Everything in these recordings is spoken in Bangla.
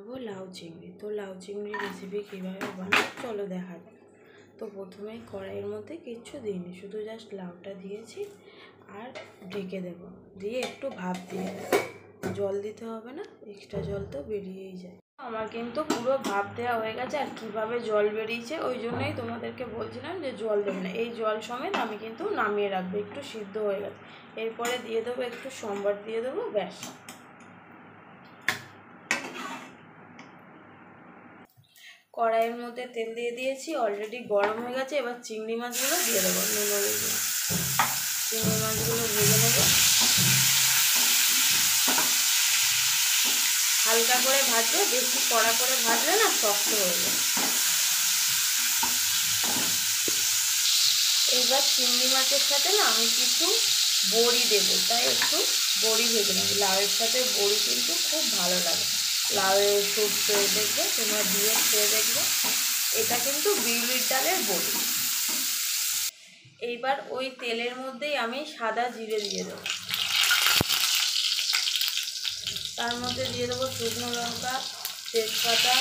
বানাবো লাউ চিংড়ি। তো লাউ চিংড়ি রেসিপি কীভাবে বানাবো চলো দেখা যাক। তো প্রথমেই কড়াইয়ের মধ্যে কিচ্ছু দিইনি, শুধু জাস্ট লাউটা দিয়েছি আর ঢেকে দেবো, দিয়ে একটু ভাপ দিয়ে দেবো। জল দিতে হবে না, এক্সট্রা জল তো বেরিয়েই যায়। আমার কিন্তু পুরো ভাপ দেওয়া হয়ে গেছে, আর কীভাবে জল বেরিয়েছে ওই জন্যই তোমাদেরকে বলছিলাম যে জল দেবে না। এই জল সমেত আমি কিন্তু নামিয়ে রাখবো, একটু সিদ্ধ হয়ে গেছে। এরপরে দিয়ে দেবো একটু সম্বার দিয়ে দেবো, ব্যাস। কড়াইয়ের মধ্যে তেল দিয়ে দিয়েছি, অলরেডি গরম হয়ে গেছে। এবার চিংড়ি মাছগুলো দিয়ে দেবো, চিংড়ি মাছগুলো ভেজে নেব। হালকা করে ভাজবে, বেশি কড়া করে ভাজলে না শক্ত হয়ে যায়। এইবার চিংড়ি মাছের সাথে না আমি কিছু বড়ি দেবো, তাই একটু বড়ি ভেজে নেব। লাউয়ের সাথে বড়ি কিন্তু খুব ভালো লাগে। লাউয়ের সর্ষে দেখবে, তোমরা দিয়ে খেয়ে দেখবে, এটা কিন্তু বিউলির ডালের বড়ি। এইবার ওই তেলের মধ্যেই আমি সাদা জিরে দিয়ে দেবো, তার মধ্যে দিয়ে দেবো শুকনো লঙ্কা, তেজপাতা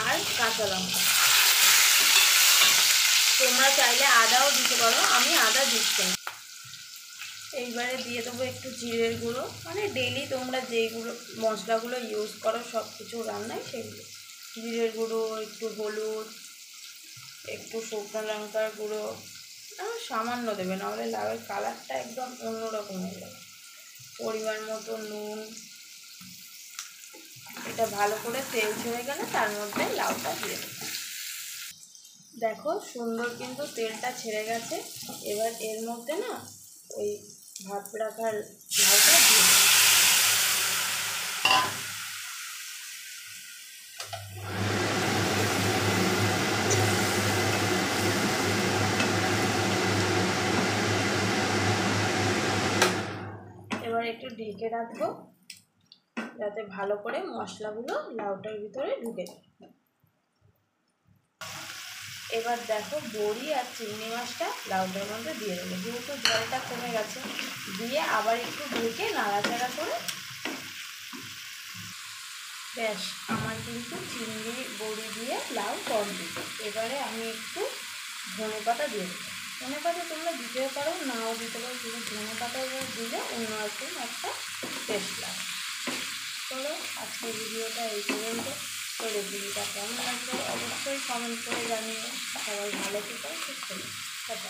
আর কাঁচা লঙ্কা। তোমরা চাইলে আদাও দিতে পারো, আমি আদা দিচ্ছি না। এইবারে দিয়ে দেবো একটু জিরের গুঁড়ো, মানে ডেলি তোমরা যেইগুলো মশলাগুলো ইউজ করো সব কিছু রান্নায় সেগুলো। জিরের গুঁড়ো, একটু হলুদ, একটু শুকনো লঙ্কার গুঁড়ো, সামান্য দেবে, নাহলে লাউয়ের কালারটা একদম অন্যরকম হয়ে যাবে। পরিমাণ মতো নুন। এটা ভালো করে তেল ছেড়ে গেলে তার মধ্যে লাউটা দিয়ে দেবো। দেখো সুন্দর কিন্তু তেলটা ছেড়ে গেছে। এবার এর মধ্যে না ওই ভাপ রাখার লাউটা দিয়ে দেবো। এবার একটু ঢেকে রাখবো যাতে ভালো করে মশলাগুলো লাউটার ভিতরে ঢুকে যায়। এবার দেখো বড়ি আর চিংড়ি মাছটা লাউটার মধ্যে দিয়ে দেবো, যেহেতু জলটা কমে গেছে। দিয়ে আবার একটু ঢেকে নাড়াচাড়া করে, ব্যাস আমার কিন্তু চিংড়ি বড়ি দিয়ে লাউ কমপ্লিট। এবারে আমি একটু ধনেপাতা দিয়ে দেবো। ধনেপাতা তোমরা দিতেও পারো, নাও দিতে পারো, কিন্তু ধনেপাতা দিলে অন্যরকম একটা টেস্ট লাগে। চলো আজকের ভিডিওটা এই পর্যন্ত। তো রেসিপিটা কেমন লাগবে অবশ্যই কমেন্ট করে জানিও। সবাই ভালো থেকো, সুস্থ থেকো।